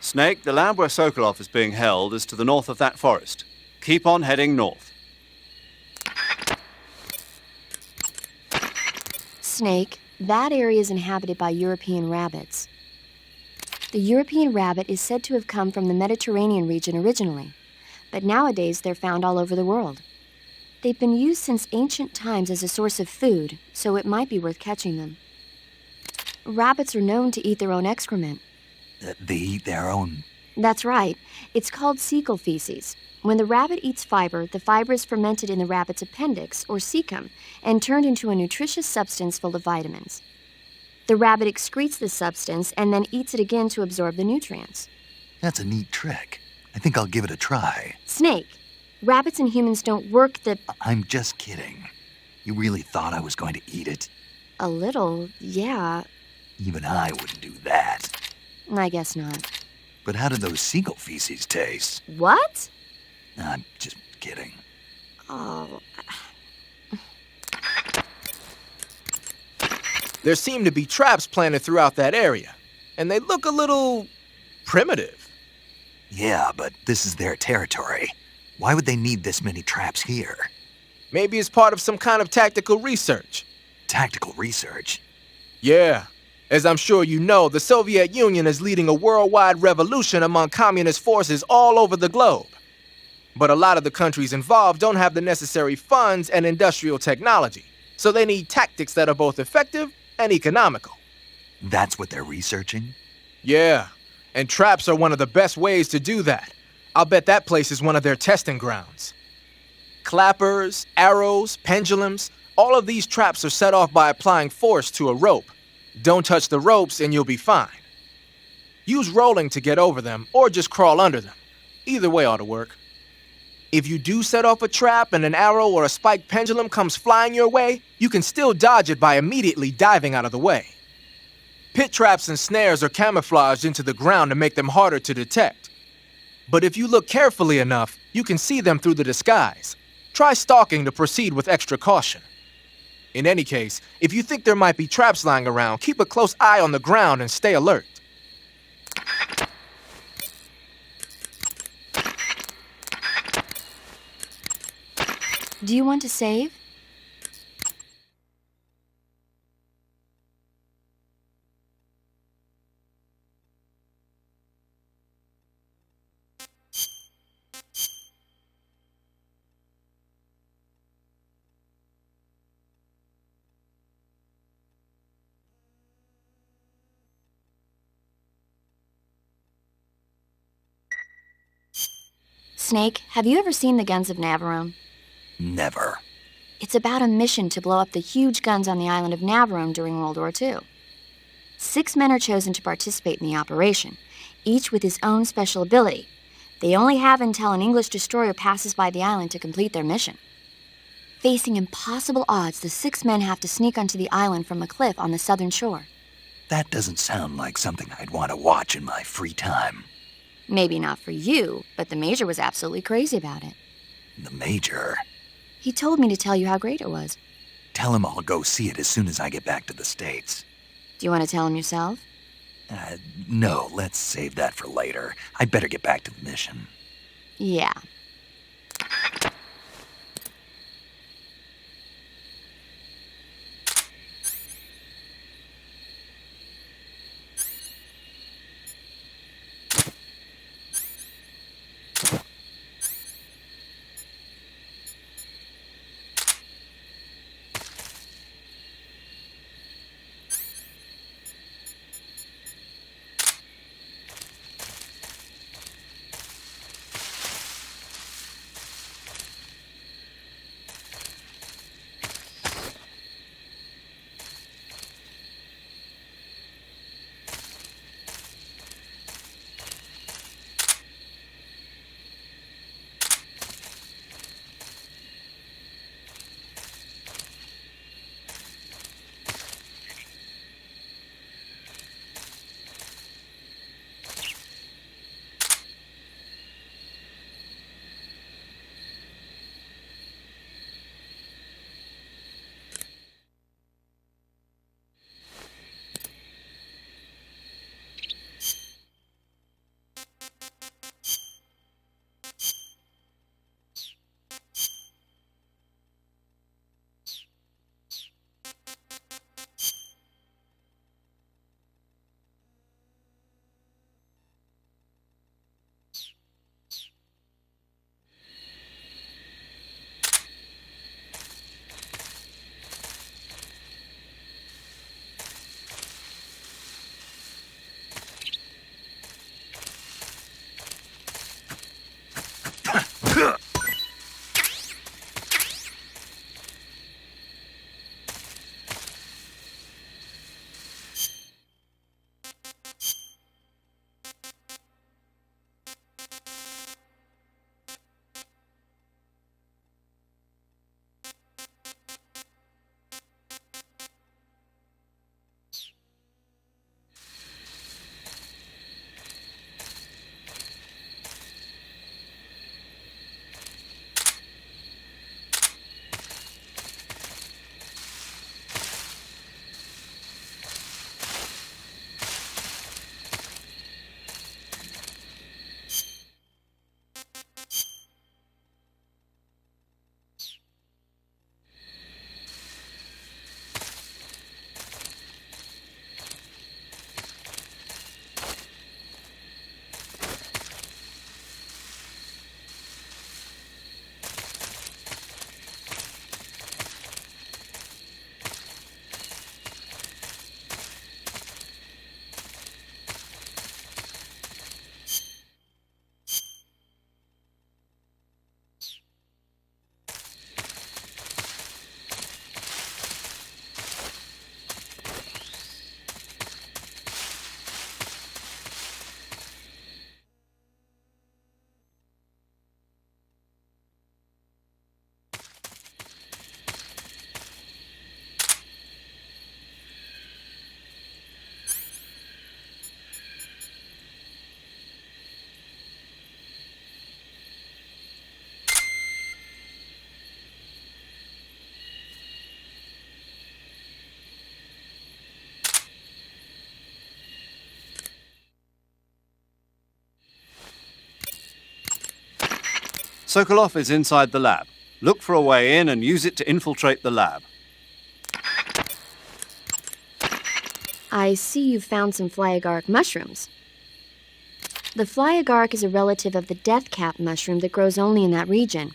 Snake, the lab where Sokolov is being held is to the north of that forest. Keep on heading north. Snake, that area is inhabited by European rabbits. The European rabbit is said to have come from the Mediterranean region originally, but nowadays they're found all over the world. They've been used since ancient times as a source of food, so it might be worth catching them. Rabbits are known to eat their own excrement. They eat their own? That's right. It's called cecal feces. When the rabbit eats fiber, the fiber is fermented in the rabbit's appendix, or cecum, and turned into a nutritious substance full of vitamins. The rabbit excretes this substance and then eats it again to absorb the nutrients. That's a neat trick. I think I'll give it a try. Snake, rabbits and humans don't work the... I'm just kidding. You really thought I was going to eat it? A little, yeah. Even I wouldn't do that. I guess not. But how did those seagull feces taste? What? I'm just kidding. Oh... There seem to be traps planted throughout that area, and they look a little primitive. Yeah, but this is their territory. Why would they need this many traps here? Maybe it's part of some kind of tactical research. Tactical research? Yeah. As I'm sure you know, the Soviet Union is leading a worldwide revolution among communist forces all over the globe. But a lot of the countries involved don't have the necessary funds and industrial technology, so they need tactics that are both effective and economical. That's what they're researching? Yeah, and traps are one of the best ways to do that. I'll bet that place is one of their testing grounds. Clappers, arrows, pendulums, all of these traps are set off by applying force to a rope. Don't touch the ropes and you'll be fine. Use rolling to get over them, or just crawl under them. Either way ought to work. If you do set off a trap and an arrow or a spiked pendulum comes flying your way, you can still dodge it by immediately diving out of the way. Pit traps and snares are camouflaged into the ground to make them harder to detect. But if you look carefully enough, you can see them through the disguise. Try stalking to proceed with extra caution. In any case, if you think there might be traps lying around, keep a close eye on the ground and stay alert. Do you want to save? Snake, have you ever seen the Guns of Navarone? Never. It's about a mission to blow up the huge guns on the island of Navarone during World War II. 6 men are chosen to participate in the operation, each with his own special ability. They only have until an English destroyer passes by the island to complete their mission. Facing impossible odds, the 6 men have to sneak onto the island from a cliff on the southern shore. That doesn't sound like something I'd want to watch in my free time. Maybe not for you, but the Major was absolutely crazy about it. The Major? He told me to tell you how great it was. Tell him I'll go see it as soon as I get back to the States. Do you want to tell him yourself? No, let's save that for later. I'd better get back to the mission. Yeah. Sokolov is inside the lab. Look for a way in and use it to infiltrate the lab. I see you've found some fly agaric mushrooms. The fly agaric is a relative of the death cap mushroom that grows only in that region.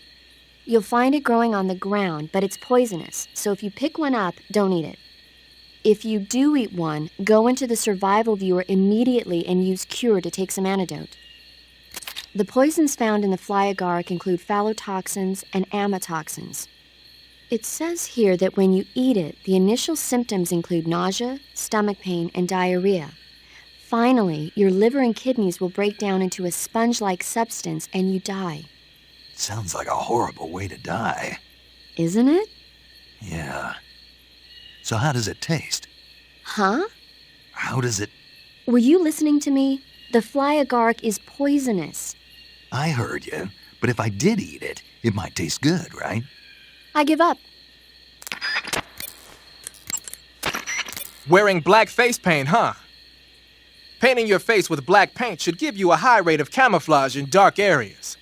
You'll find it growing on the ground, but it's poisonous, so if you pick one up, don't eat it. If you do eat one, go into the survival viewer immediately and use Cure to take some antidote. The poisons found in the fly agaric include phallotoxins and amatoxins. It says here that when you eat it, the initial symptoms include nausea, stomach pain, and diarrhea. Finally, your liver and kidneys will break down into a sponge-like substance and you die. Sounds like a horrible way to die. Isn't it? Yeah. So how does it taste? Huh? How does it... Were you listening to me? The fly agaric is poisonous. I heard you, but if I did eat it, it might taste good, right? I give up. Wearing black face paint, huh? Painting your face with black paint should give you a high rate of camouflage in dark areas.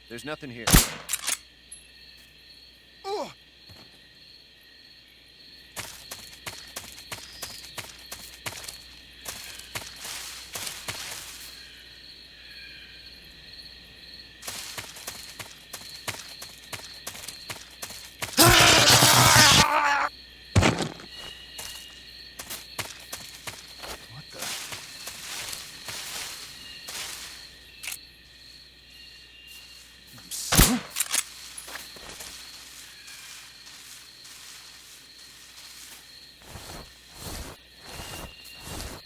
There's nothing here.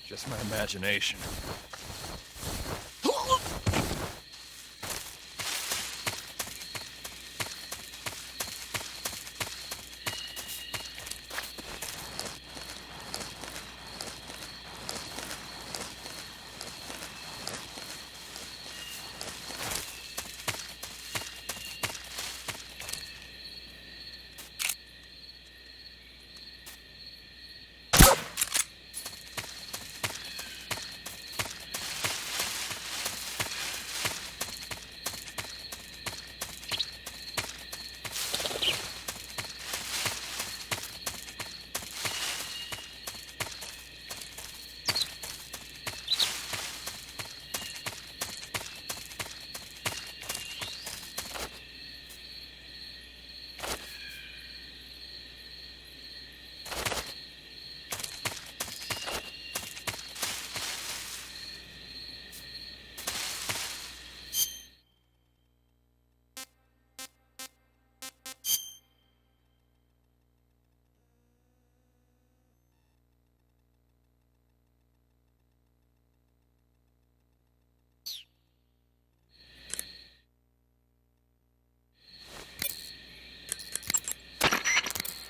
Just my imagination.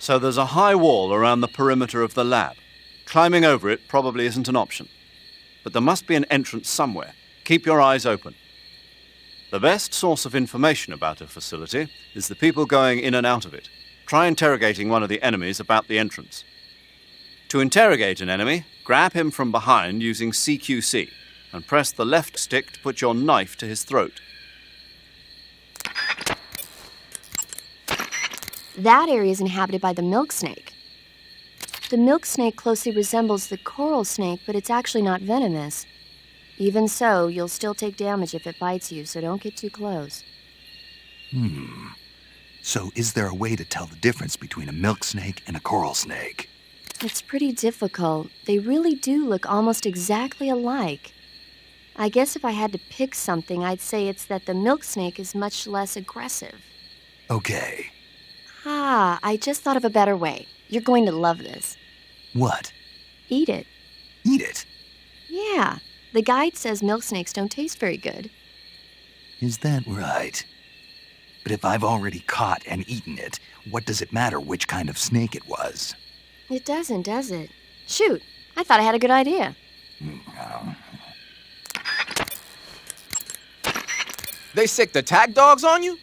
So there's a high wall around the perimeter of the lab. Climbing over it probably isn't an option. But there must be an entrance somewhere. Keep your eyes open. The best source of information about a facility is the people going in and out of it. Try interrogating one of the enemies about the entrance. To interrogate an enemy, grab him from behind using CQC and press the left stick to put your knife to his throat. That area is inhabited by the milk snake. The milk snake closely resembles the coral snake, but it's actually not venomous. Even so, you'll still take damage if it bites you, so don't get too close. So is there a way to tell the difference between a milk snake and a coral snake? It's pretty difficult. They really do look almost exactly alike. I guess if I had to pick something, I'd say it's that the milk snake is much less aggressive. Okay. I just thought of a better way. You're going to love this. What? Eat it. Eat it? Yeah, the guide says milk snakes don't taste very good. Is that right? But if I've already caught and eaten it, what does it matter which kind of snake it was? It doesn't, does it? Shoot, I thought I had a good idea. They sicked attack dogs on you?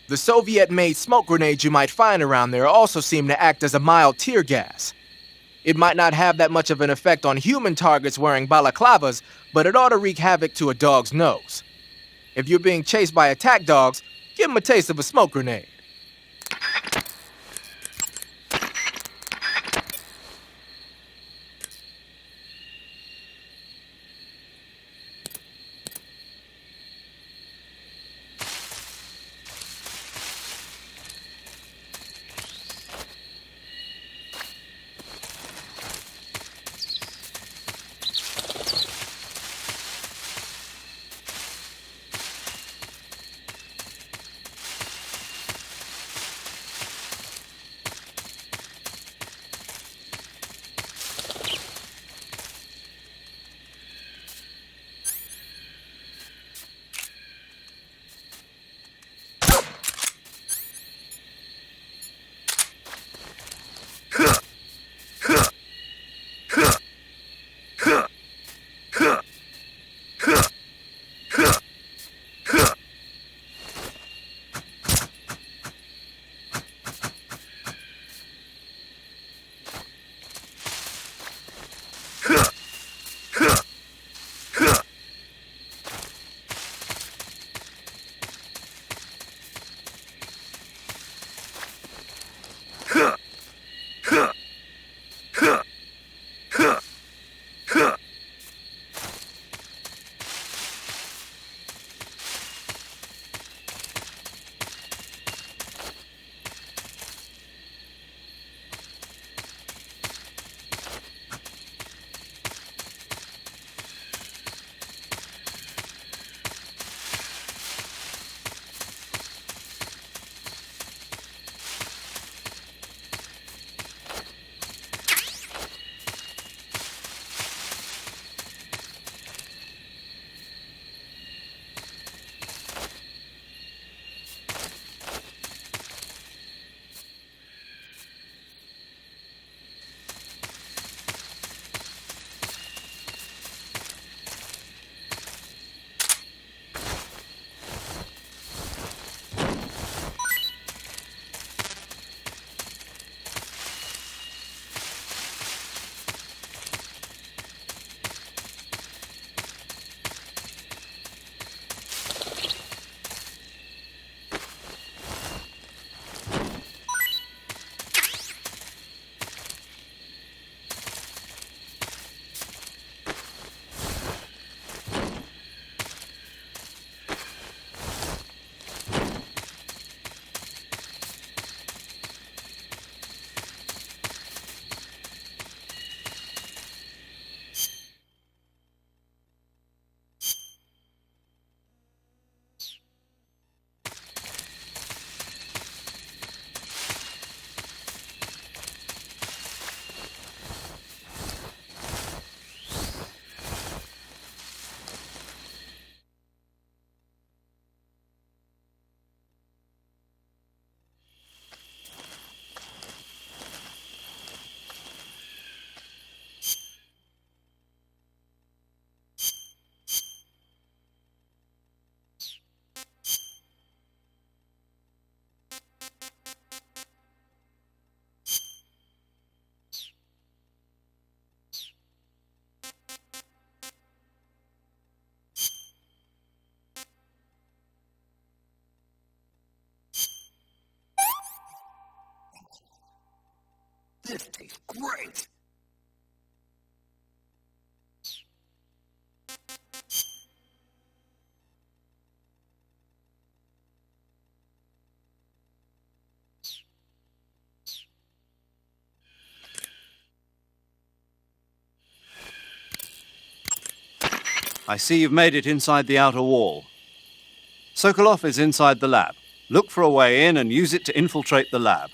The Soviet-made smoke grenades you might find around there also seem to act as a mild tear gas. It might not have that much of an effect on human targets wearing balaclavas, but it ought to wreak havoc to a dog's nose. If you're being chased by attack dogs, give them a taste of a smoke grenade. This tastes great! I see you've made it inside the outer wall. Sokolov is inside the lab. Look for a way in and use it to infiltrate the lab.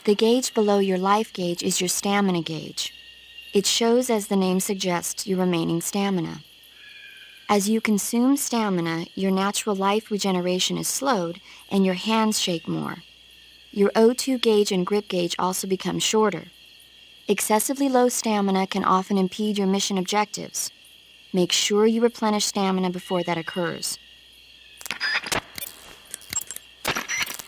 The gauge below your life gauge is your stamina gauge. It shows, as the name suggests, your remaining stamina. As you consume stamina, your natural life regeneration is slowed and your hands shake more. Your O2 gauge and grip gauge also become shorter. Excessively low stamina can often impede your mission objectives. Make sure you replenish stamina before that occurs.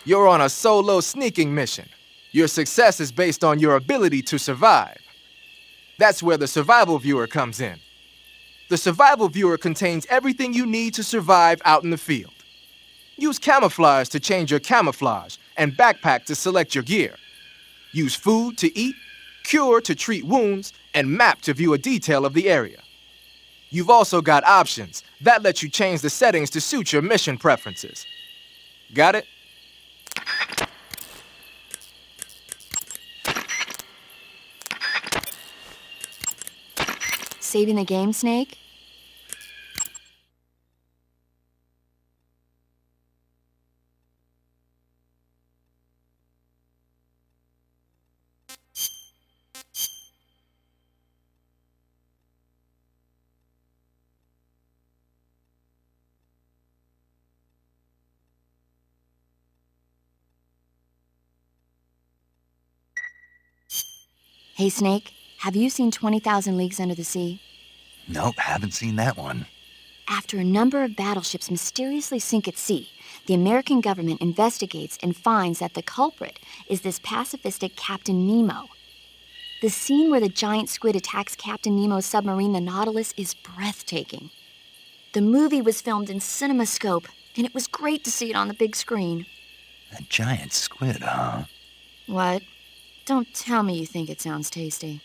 You're on a solo sneaking mission. Your success is based on your ability to survive. That's where the survival viewer comes in. The survival viewer contains everything you need to survive out in the field. Use camouflage to change your camouflage and backpack to select your gear. Use food to eat, cure to treat wounds, and map to view a detail of the area. You've also got options that let you change the settings to suit your mission preferences. Got it? Saving the game, Snake? Hey, Snake, have you seen 20,000 Leagues Under the Sea? Nope, haven't seen that one. After a number of battleships mysteriously sink at sea, the American government investigates and finds that the culprit is this pacifistic Captain Nemo. The scene where the giant squid attacks Captain Nemo's submarine, the Nautilus, is breathtaking. The movie was filmed in CinemaScope, and it was great to see it on the big screen. A giant squid, huh? What? Don't tell me you think it sounds tasty.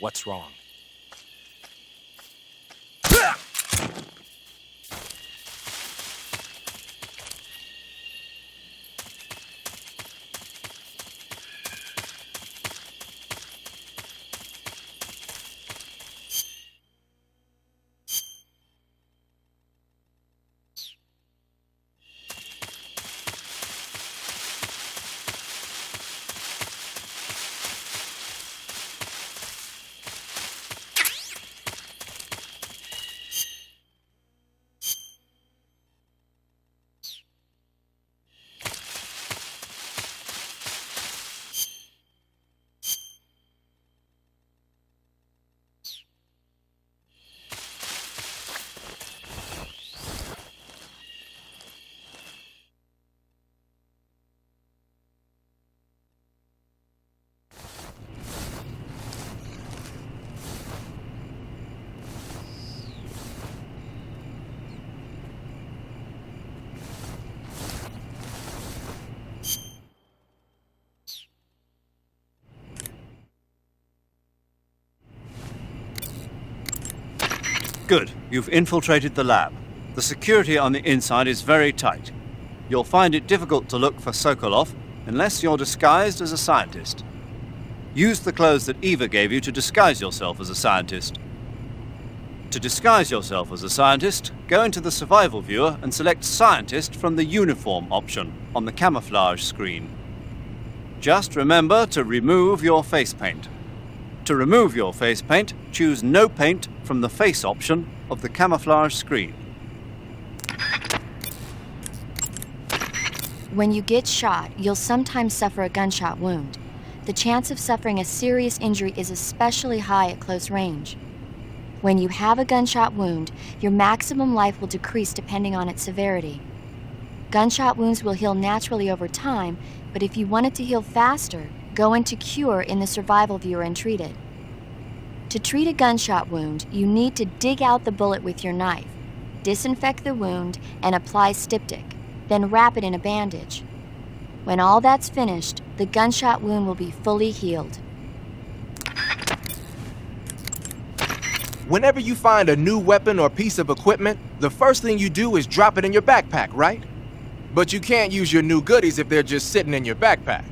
What's wrong? Good. You've infiltrated the lab. The security on the inside is very tight. You'll find it difficult to look for Sokolov unless you're disguised as a scientist. Use the clothes that Eva gave you to disguise yourself as a scientist. To disguise yourself as a scientist, go into the survival viewer and select Scientist from the Uniform option on the camouflage screen. Just remember to remove your face paint. To remove your face paint, choose No Paint from the Face option of the camouflage screen. When you get shot, you'll sometimes suffer a gunshot wound. The chance of suffering a serious injury is especially high at close range. When you have a gunshot wound, your maximum life will decrease depending on its severity. Gunshot wounds will heal naturally over time, but if you want it to heal faster, go into Cure in the survival viewer and treat it. To treat a gunshot wound, you need to dig out the bullet with your knife, disinfect the wound, and apply styptic, then wrap it in a bandage. When all that's finished, the gunshot wound will be fully healed. Whenever you find a new weapon or piece of equipment, the first thing you do is drop it in your backpack, right? But you can't use your new goodies if they're just sitting in your backpack.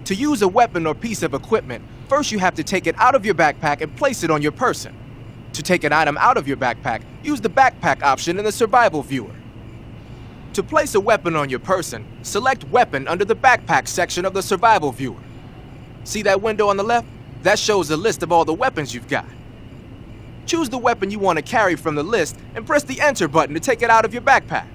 To use a weapon or piece of equipment, first you have to take it out of your backpack and place it on your person. To take an item out of your backpack, use the backpack option in the survival viewer. To place a weapon on your person, select Weapon under the Backpack section of the survival viewer. See that window on the left? That shows a list of all the weapons you've got. Choose the weapon you want to carry from the list and press the Enter button to take it out of your backpack.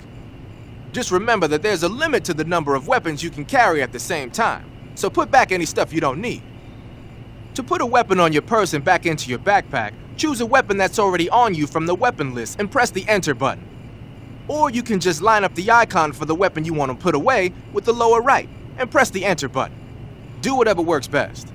Just remember that there's a limit to the number of weapons you can carry at the same time, so put back any stuff you don't need. To put a weapon on your person back into your backpack, choose a weapon that's already on you from the weapon list and press the Enter button. Or you can just line up the icon for the weapon you want to put away with the lower right and press the Enter button. Do whatever works best.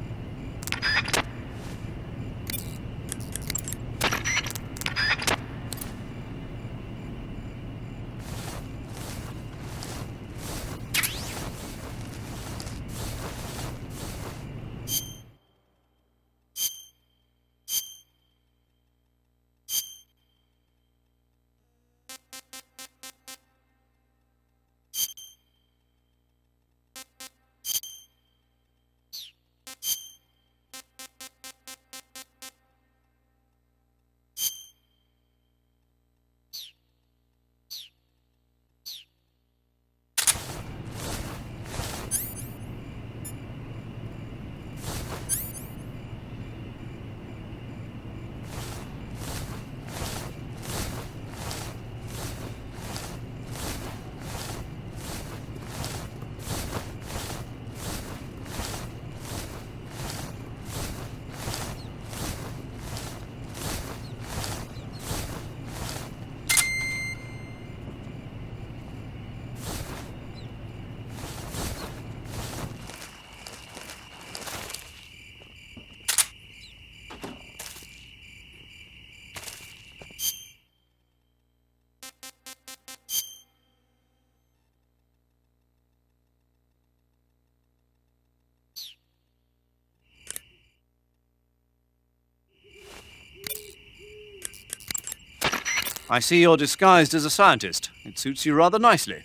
I see you're disguised as a scientist. It suits you rather nicely.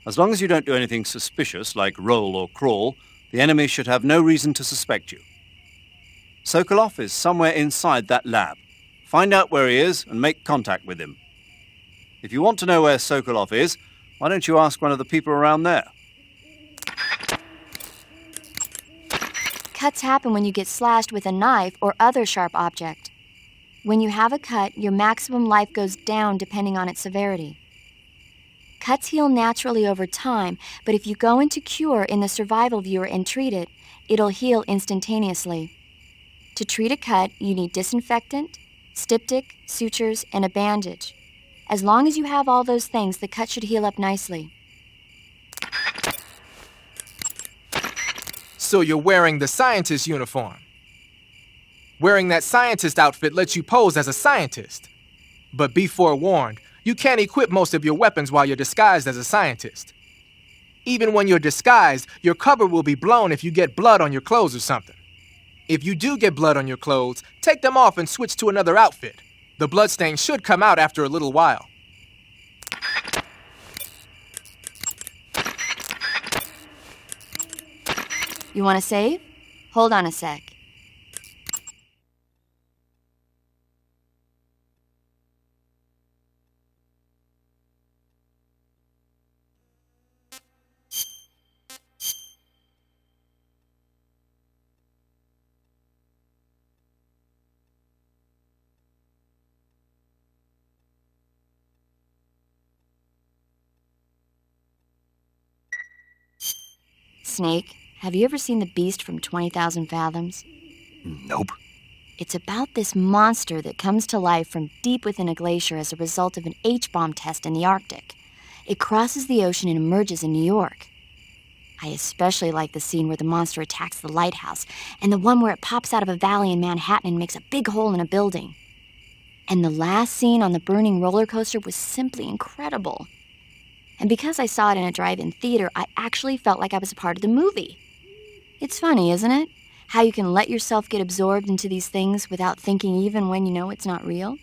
As long as you don't do anything suspicious, like roll or crawl, the enemy should have no reason to suspect you. Sokolov is somewhere inside that lab. Find out where he is and make contact with him. If you want to know where Sokolov is, why don't you ask one of the people around there? Cuts happen when you get slashed with a knife or other sharp object. When you have a cut, your maximum life goes down depending on its severity. Cuts heal naturally over time, but if you go into Cure in the survival viewer and treat it, it'll heal instantaneously. To treat a cut, you need disinfectant, styptic, sutures, and a bandage. As long as you have all those things, the cut should heal up nicely. So you're wearing the scientist uniform. Wearing that scientist outfit lets you pose as a scientist. But be forewarned, you can't equip most of your weapons while you're disguised as a scientist. Even when you're disguised, your cover will be blown if you get blood on your clothes or something. If you do get blood on your clothes, take them off and switch to another outfit. The bloodstain should come out after a little while. You want to save? Hold on a sec. Snake, have you ever seen The Beast from 20,000 Fathoms? Nope. It's about this monster that comes to life from deep within a glacier as a result of an H-bomb test in the Arctic. It crosses the ocean and emerges in New York. I especially like the scene where the monster attacks the lighthouse, and the one where it pops out of a valley in Manhattan and makes a big hole in a building. And the last scene on the burning roller coaster was simply incredible. And because I saw it in a drive-in theater, I actually felt like I was a part of the movie. It's funny, isn't it? How you can let yourself get absorbed into these things without thinking even when you know it's not real?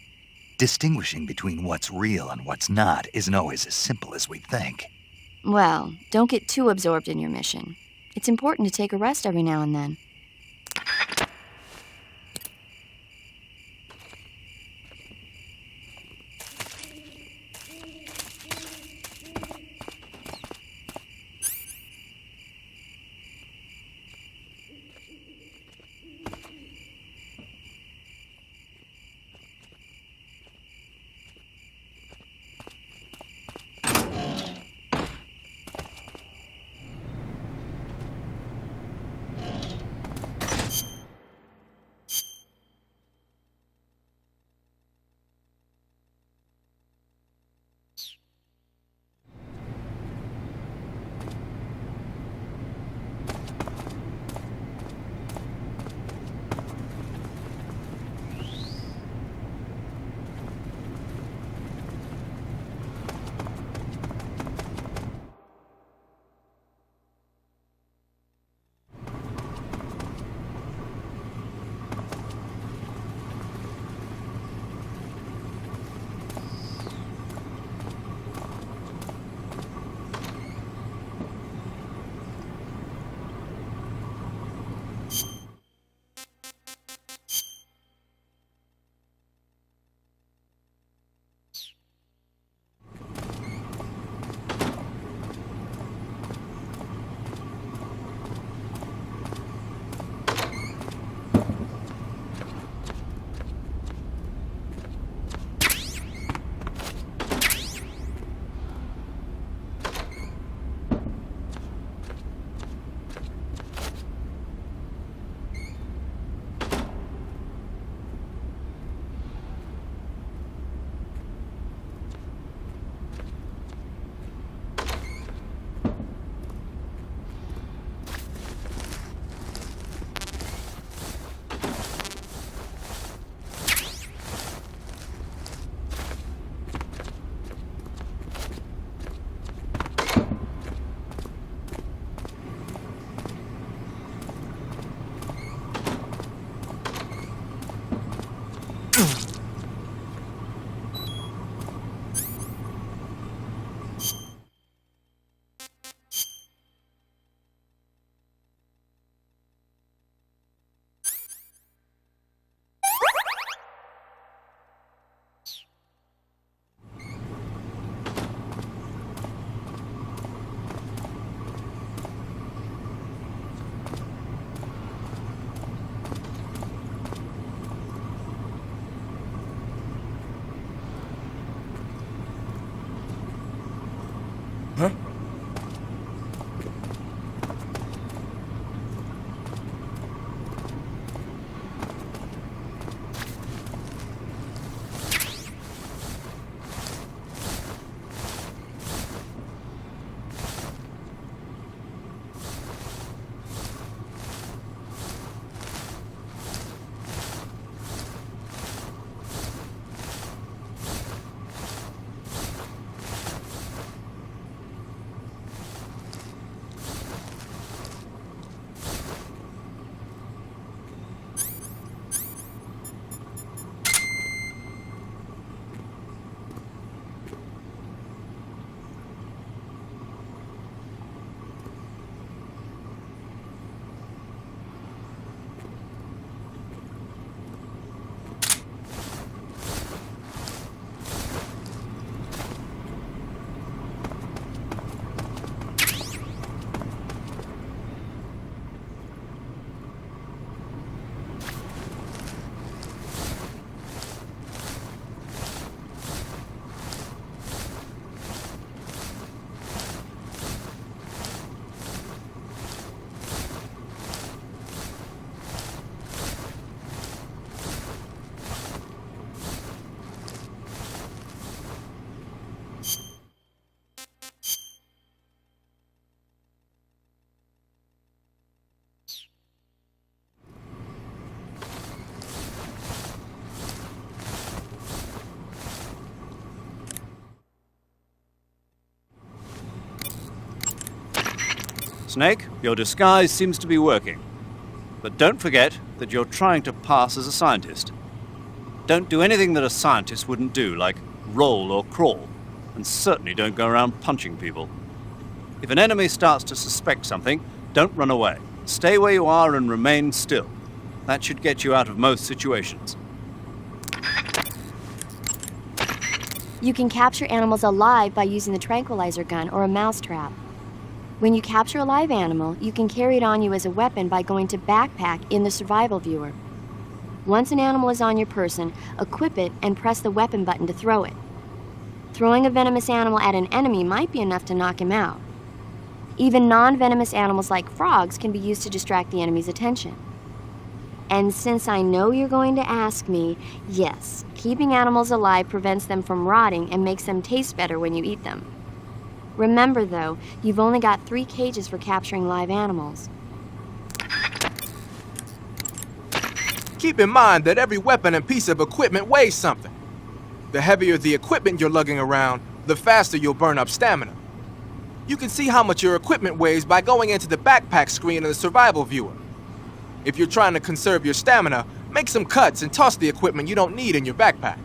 Distinguishing between what's real and what's not isn't always as simple as we think. Well, don't get too absorbed in your mission. It's important to take a rest every now and then. Huh? Snake, your disguise seems to be working. But don't forget that you're trying to pass as a scientist. Don't do anything that a scientist wouldn't do, like roll or crawl, and certainly don't go around punching people. If an enemy starts to suspect something, don't run away. Stay where you are and remain still. That should get you out of most situations. You can capture animals alive by using the tranquilizer gun or a mousetrap. When you capture a live animal, you can carry it on you as a weapon by going to Backpack in the survival viewer. Once an animal is on your person, equip it and press the weapon button to throw it. Throwing a venomous animal at an enemy might be enough to knock him out. Even non-venomous animals like frogs can be used to distract the enemy's attention. And since I know you're going to ask me, yes, keeping animals alive prevents them from rotting and makes them taste better when you eat them. Remember, though, you've only got 3 cages for capturing live animals. Keep in mind that every weapon and piece of equipment weighs something. The heavier the equipment you're lugging around, the faster you'll burn up stamina. You can see how much your equipment weighs by going into the backpack screen in the survival viewer. If you're trying to conserve your stamina, make some cuts and toss the equipment you don't need in your backpack.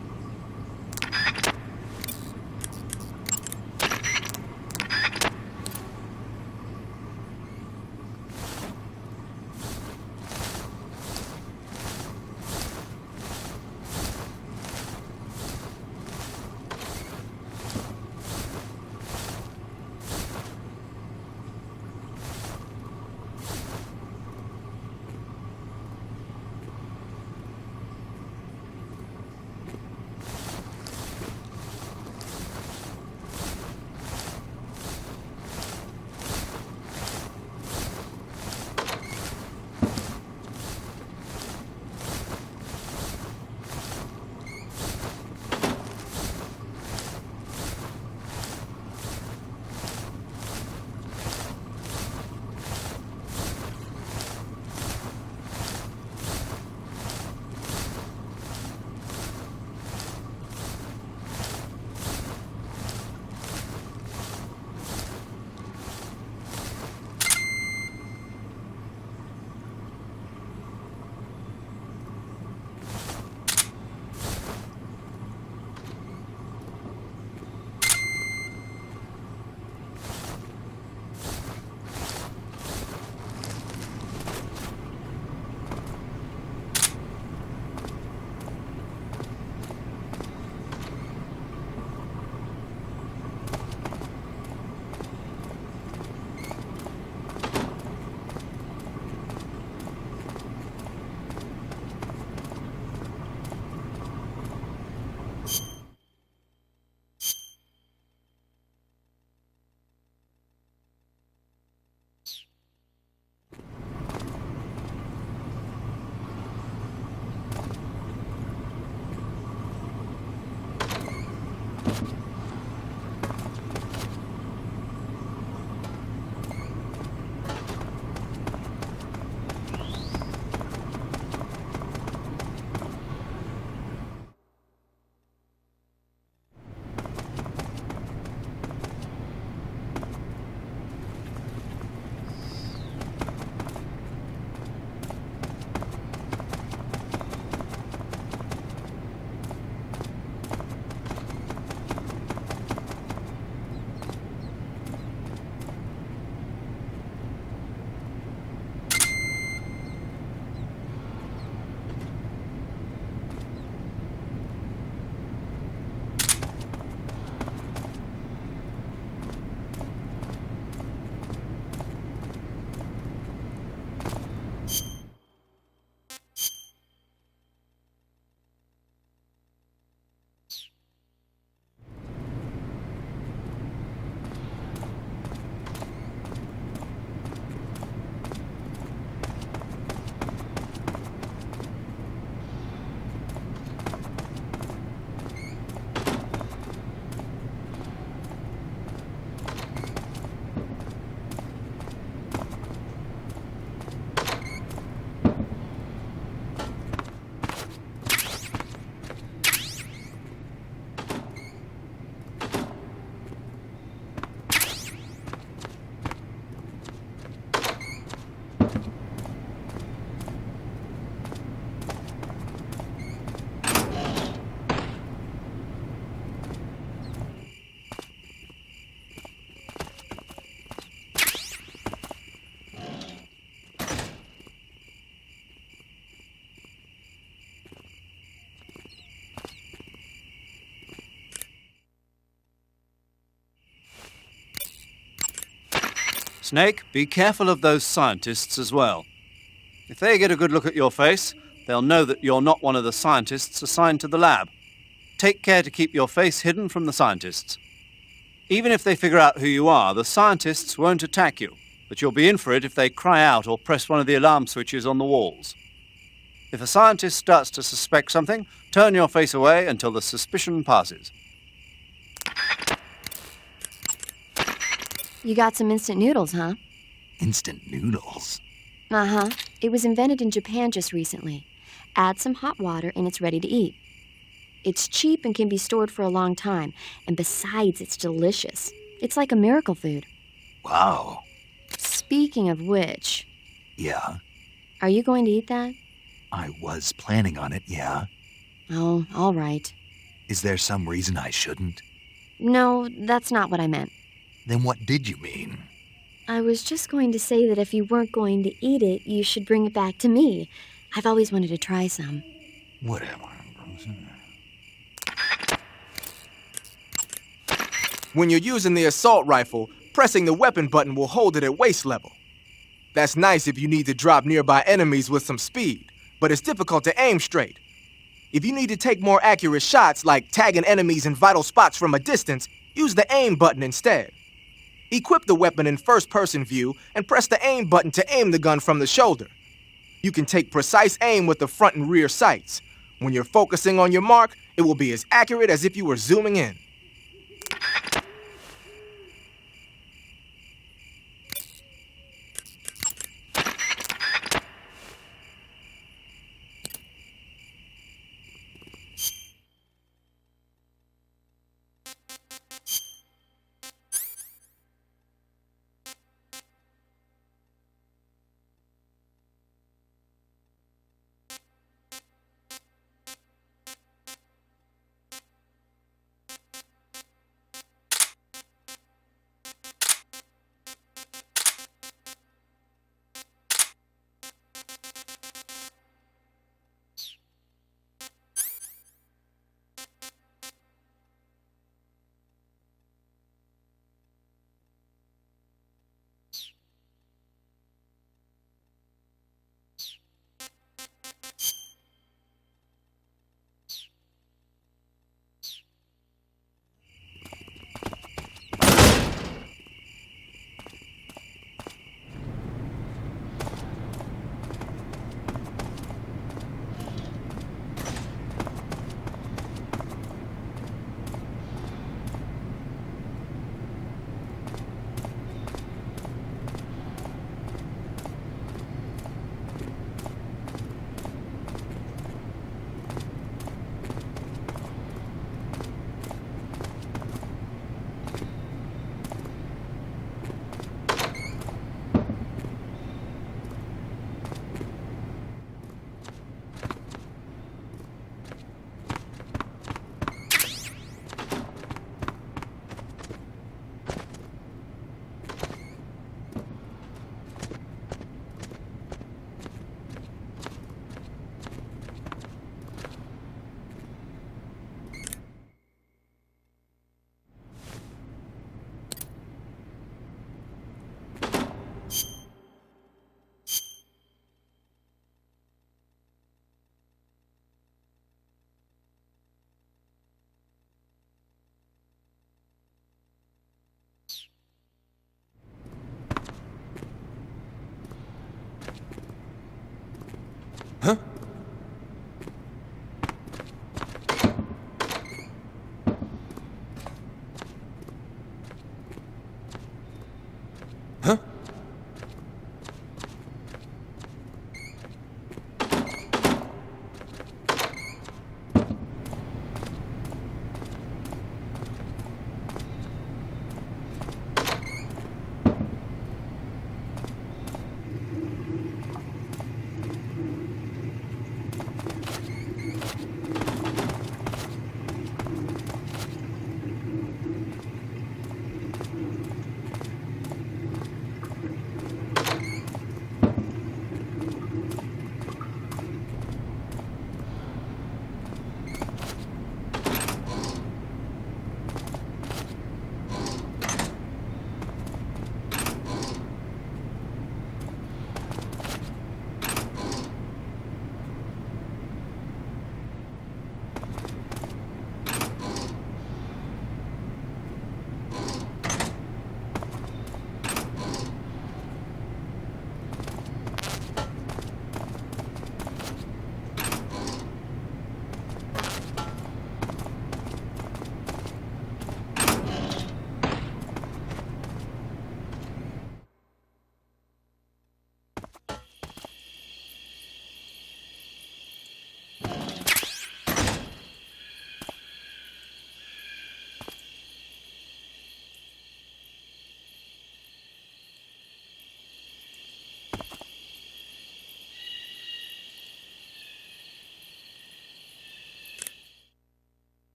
Snake, be careful of those scientists as well. If they get a good look at your face, they'll know that you're not one of the scientists assigned to the lab. Take care to keep your face hidden from the scientists. Even if they figure out who you are, the scientists won't attack you, but you'll be in for it if they cry out or press one of the alarm switches on the walls. If a scientist starts to suspect something, turn your face away until the suspicion passes. You got some instant noodles, huh? Instant noodles? Uh-huh. It was invented in Japan just recently. Add some hot water and it's ready to eat. It's cheap and can be stored for a long time, and besides, it's delicious. It's like a miracle food. Wow. Speaking of which, Yeah, are you going to eat that? I was planning on it, yeah. Oh, all right. Is there some reason I shouldn't? No, that's not what I meant. Then what did you mean? I was just going to say that if you weren't going to eat it, you should bring it back to me. I've always wanted to try some. Whatever. When you're using the assault rifle, pressing the weapon button will hold it at waist level. That's nice if you need to drop nearby enemies with some speed, but it's difficult to aim straight. If you need to take more accurate shots, like tagging enemies in vital spots from a distance, use the aim button instead. Equip the weapon in first-person view and press the aim button to aim the gun from the shoulder. You can take precise aim with the front and rear sights. When you're focusing on your mark, it will be as accurate as if you were zooming in.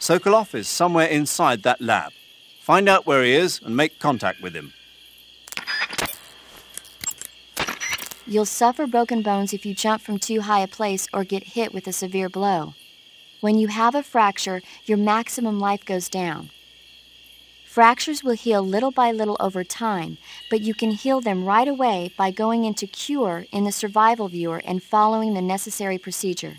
Sokolov is somewhere inside that lab. Find out where he is and make contact with him. You'll suffer broken bones if you jump from too high a place or get hit with a severe blow. When you have a fracture, your maximum life goes down. Fractures will heal little by little over time, but you can heal them right away by going into Cure in the survival viewer and following the necessary procedure.